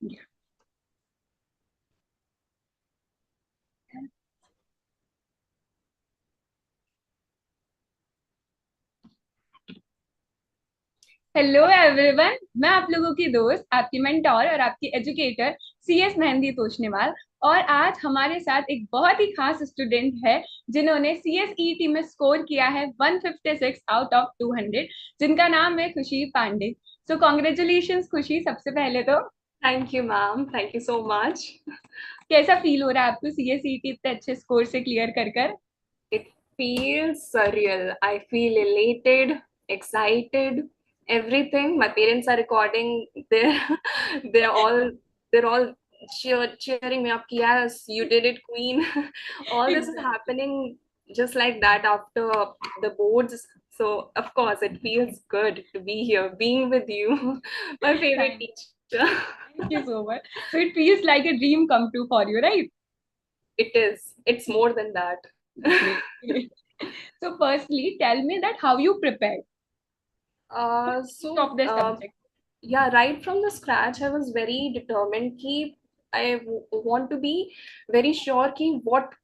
Yeah. Hello everyone, मैं आप लोगों की दोस्त, आपकी मेंटोर और आपकी एजुकेटर CS मेहंदी तोशनीवाल। और आज हमारे साथ एक बहुत ही खास स्टूडेंट है जिन्होंने CSET में स्कोर किया है 156 आउट ऑफ 200, जिनका नाम है खुशी पांडे। सो कॉन्ग्रेचुलेशंस खुशी, सबसे पहले तो thank you ma'am, thank you so much. कैसा फील हो रहा है आपको CSET इतने अच्छे स्कोर से क्लियर कर कर? It feels surreal. I feel elated, excited, everything. My parents are recording. They're all they're all cheering me up. Yes, you did it, Queen. All this is Exactly. happening just like that after the boards. So of course it feels good to be here, being with you, my favorite Thank teacher. thank you so much. So it feels like a dream come true for you, right? It is. It's more than that. Great. Great. So firstly, tell me that how you prepared Uh, each so of the uh, subject. yeah, right from the scratch, I was very determined कि want to be very sure कि what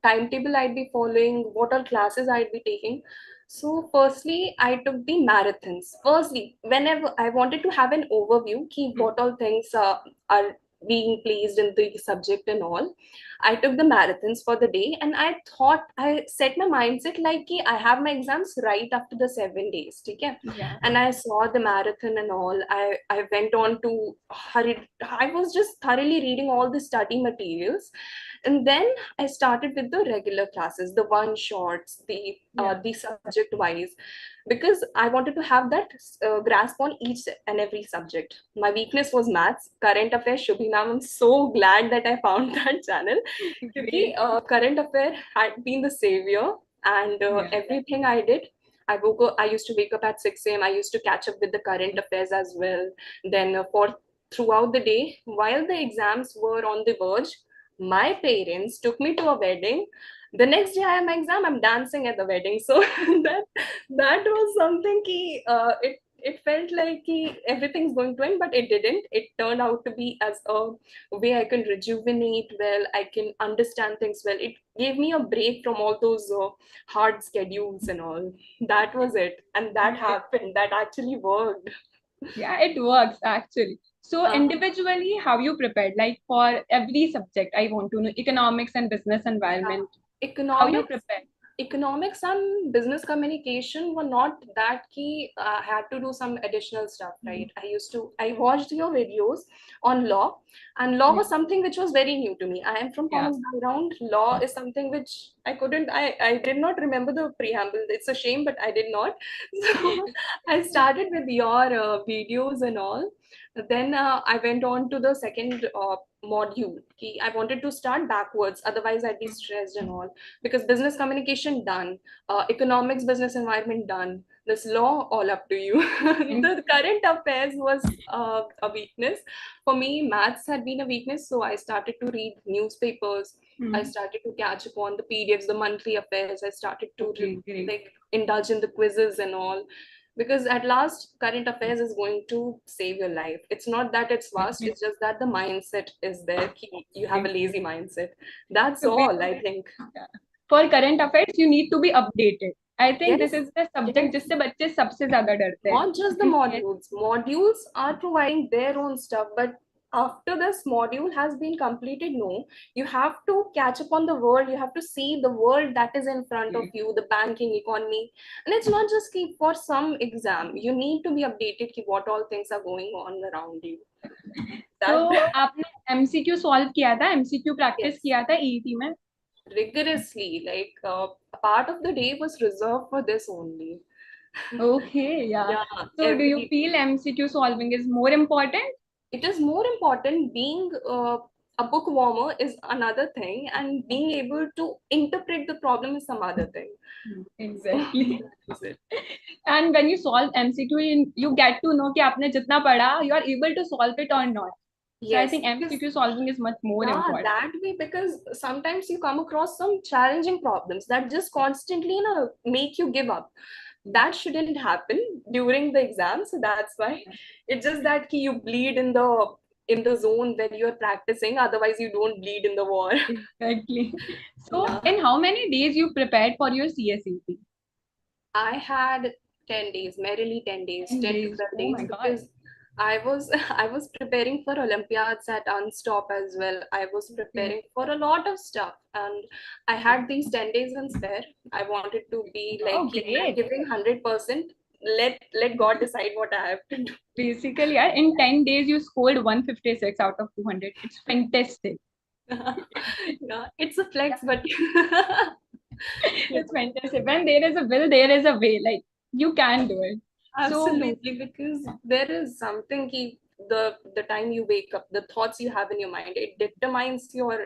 timetable I'd be following, what all classes I'd be taking. So firstly, I took the marathons. Firstly, whenever I wanted to have an overview कि Hmm. what all things are being placed in the subject and all, I took the marathons for the day, and I thought I set my mindset like कि I have my exams right after the 7 days, okay? Yeah. And I saw the marathon and all. I went on to hurry. I was just thoroughly reading all the study materials, and then I started with the regular classes, the one shots, Yeah. the subject wise, because I wanted to have that grasp on each and every subject. My weakness was maths, current affairs. Shubhi ma'am, I'm so glad that I found that channel, because Great. current affair had been the savior, and Yeah. everything I did. I woke up, I used to wake up at 6 a.m. I used to catch up with the current affairs as well. Then for throughout the day, while the exams were on the verge, my parents took me to a wedding. The next day I have my exam, I'm dancing at the wedding. So that that was something key. It felt like everything's going to end, but it didn't. It turned out to be as a way I can rejuvenate well, I can understand things well. It gave me a break from all those hard schedules and all. That was it. And that Great. happened. That actually worked. Yeah, it works actually. So Uh, individually, how you prepared? Like for every subject, I want to know economics and business yeah. environment. How you Economics prepare? economics and business communication were not that key. I had to do some additional stuff, Hmm. right? I watched your videos on law, and law Yeah. was something which was very new to me. I am from Yeah. commerce background. Law is something which I did not remember the preamble. It's a shame, but I did not. So I started with your videos and all. Then I went on to the second module. I wanted to start backwards, otherwise I'd be stressed and all, because business communication done, economics business environment done, this law all up to you. And The current affairs was a weakness for me. Maths had been a weakness, so I started to read newspapers. I hmm. started to catch upon the PDFs, the monthly affairs. I started to Okay, great. like indulge in the quizzes and all, because at last current affairs is going to save your life. It's not that it's vast, Definitely. it's just that the mindset is there. You have a Great. lazy mindset. That's So all, I think. yeah, for current affairs, you need to be updated. I think this Yes, is the subject yes. जिससे बच्चे सबसे ज्यादा डरते हैं Not just the क्योंकि CS modules. Modules are providing their own stuff, but after this module has been completed, no, you have to catch up on the world. You have to see the world that is in front of you, the banking economy. And it's not just keep for some exam. You need to be updated keep what all things are going on around you. तो That आपने MCQ solve किया था, MCQ practice yes, किया था EET में? rigorously. Like a part of the day was reserved for this only. Okay, yeah. Yeah, So do you every feel MCQ solving is more important? it is more important. Being a book warmer is another thing, and being able to interpret the problem is some other thing. So Exactly. that is it. And when you solve MCQ, you get to know कि आपने जितना पढ़ा, you are able to solve it or not. So I Yes, think because MCQ solving is much more yeah, important. that way, because sometimes you come across some challenging problems that just constantly, make you give up. That shouldn't happen during the exam. So that's why it's just that you bleed in the in the zone when you're practicing, otherwise you don't bleed in the war. Exactly. So, Yeah. in how many days you prepared for your CSET? I had 10 days, merrily 10 days, 10 10 to days. 12 Oh days, my God. because I was I was preparing for Olympiads at Unstop as well. I was Okay. preparing for a lot of stuff, and I had these 10 days in spare. I wanted to be like, Oh, I'm great. giving 100%. Let God decide what I have to do. Basically, yeah, in 10 days, you scored 156 out of 200. It's fantastic. Yeah, it's a flex, but yeah, It's fantastic. When there is a will, there is a way. Like, you can do it. So, absolutely, because there is something the time you wake up, the thoughts you have in your mind, it determines your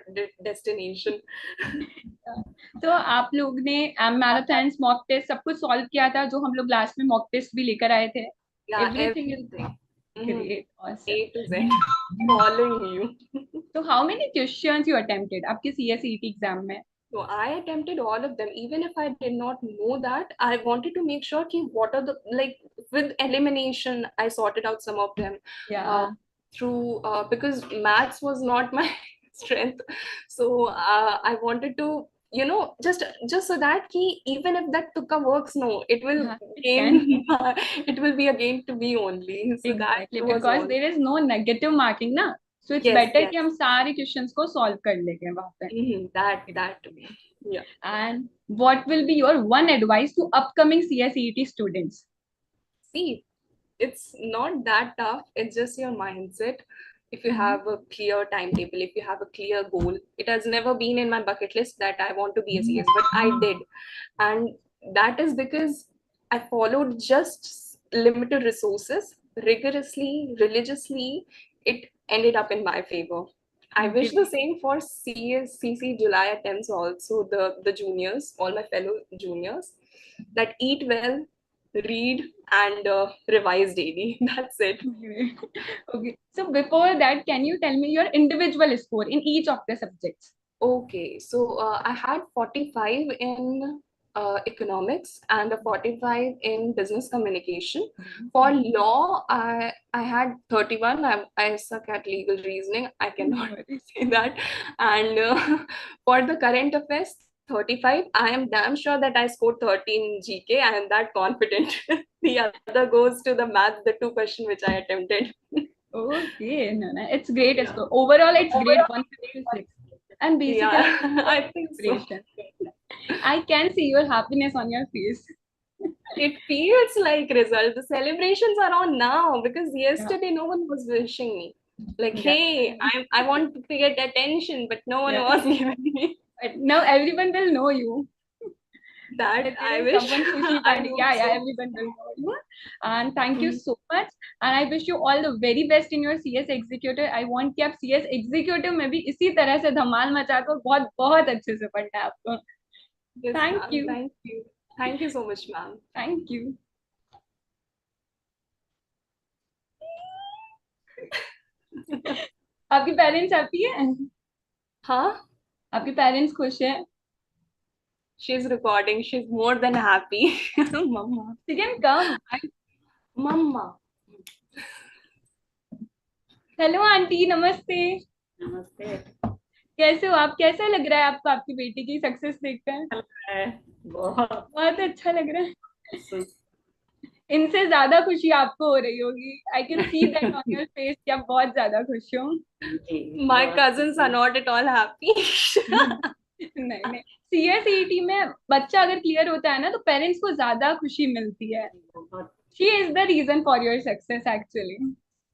destination. तो आप लोग ने marathons mock test सब कुछ solve किया था जो हम लोग लास्ट में मॉक टेस्ट भी लेकर आए थे Yeah, everything is everything. Mhm. Great awesome A to Z. Following you. तो how many questions you attempted आपके सीएसईटी एग्जाम में So I attempted all of them, even if I did not know that. I wanted to make sure ki what are the, like, with elimination. I sorted out some of them या uh, through because maths was not my strength. So I wanted to, just so that ki even if that tukka works, no, it will it can gain. It will be a gain to me only. So that exactly was because all. There is no negative marking ना so it's Yes, better yes. कि हम सारे questions को solve कर लेंगे वहां पे That too. Yeah. And what will be your one advice to upcoming CSET students See, it's not that tough. It's just your mindset. If you have a clear timetable, if you have a clear goal, it has never been in my bucket list that I want to be a CS, but I did. And that is because I followed just limited resources rigorously, religiously. It ended up in my favor. I wish the same for CC July attempts also, the juniors, all my fellow juniors, that eat well, read, and revise daily. That's it. Okay. Okay. So before that, can you tell me your individual score in each of the subjects? Okay, so I had 45 in economics and a 45 in business communication. For law, I had 31. I suck at legal reasoning. I No cannot worries. say that. And for the current affairs, 35. I am damn sure that I scored 13 GK. I am that confident. The other goes to the math, the two question which I attempted. Okay, no, no, it's great Yeah. score. Overall, it's great 156. And basically, Yeah, it's your I think so. inspiration. I can see your happiness on your face. It feels like result. The celebrations are on now because Yeah, yesterday no one was wishing me. Like, yeah, hey, I want to get attention, but no one yeah. was giving me But now everyone will know you. that. If there I is wish. someone Khushi I party, hope yeah, so. everyone will know you. And thank you Mhm. so much. And I wish you all the very best in your CS executive. I want कि आप CS executive में भी इसी तरह से धमाल मचा दो बहुत बहुत अच्छे से पढ़ना है आपको. Yes, Thank ma'am. you. Thank you. Thank you so much, ma'am. Thank you. आपके पेरेंट्स हैप्पी है Huh? आपके पेरेंट्स खुश है She's recording. She's more than happy. Mama. you can come Mama. Hello aunty नमस्ते नमस्ते। कैसे हो आप कैसा लग रहा है आपको आपकी बेटी की सक्सेस देखकर है बहुत बहुत अच्छा लग रहा है सु- इनसे ज्यादा खुशी आपको हो रही होगी I can see that on your face कि आप बहुत ज्यादा खुश हो जी, My बहुत cousins are not at all happy. नहीं नहीं सीएसईटी में बच्चा अगर क्लियर होता है ना तो पेरेंट्स को ज्यादा खुशी मिलती है बहुत she is the reason for your success actually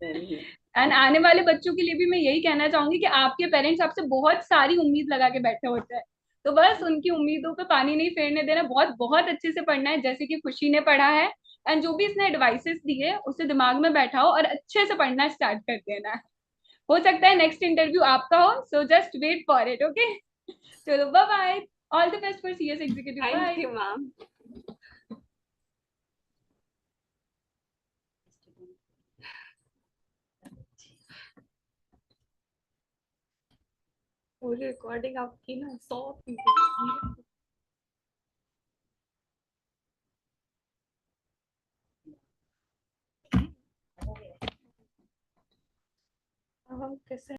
सही है। एंड आने वाले बच्चों के लिए भी मैं यही कहना चाहूंगी कि आपके पेरेंट्स आपसे बहुत सारी उम्मीद लगा के बैठे होते हैं तो बस उनकी उम्मीदों पे पानी नहीं फेरने देना बहुत बहुत अच्छे से पढ़ना है जैसे कि खुशी ने पढ़ा है एंड जो भी इसने एडवाइसेस दिए उसे दिमाग में बैठाओ और अच्छे से पढ़ना स्टार्ट कर देना है हो सकता है नेक्स्ट इंटरव्यू आपका हो so just wait for it okay चलो bye bye all the best for CS executive Thank bye you, ma'am. वो रिकॉर्डिंग आपकी ना 100 people. कैसे